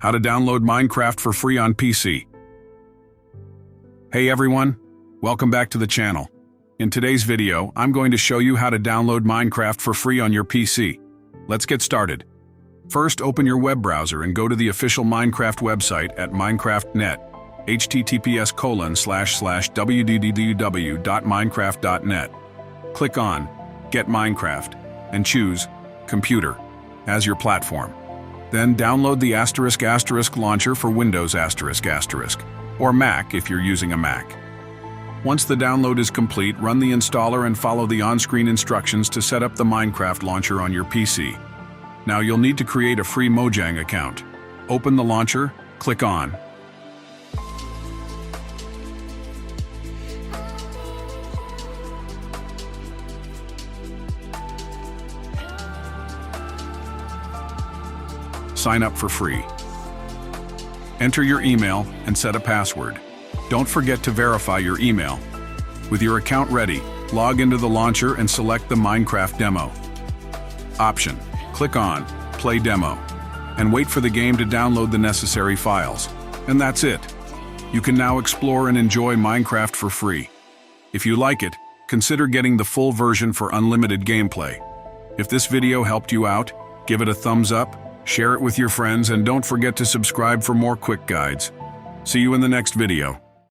How to download Minecraft for free on PC. Hey everyone, welcome back to the channel. In today's video, I'm going to show you how to download Minecraft for free on your PC. Let's get started. First, open your web browser and go to the official Minecraft website at Minecraft.net, https://www.minecraft.net. Click on Get Minecraft and choose Computer as your platform. Then download the *** launcher for Windows ***, or Mac if you're using a Mac. Once the download is complete, run the installer and follow the on-screen instructions to set up the Minecraft launcher on your PC. Now you'll need to create a free Mojang account. Open the launcher, click on Sign up for free. Enter your email and set a password. Don't forget to verify your email. With your account ready, log into the launcher and select the Minecraft demo option. Click on Play Demo and wait for the game to download the necessary files. And that's it. You can now explore and enjoy Minecraft for free. If you like it, consider getting the full version for unlimited gameplay. If this video helped you out, give it a thumbs up, share it with your friends, and don't forget to subscribe for more quick guides. See you in the next video.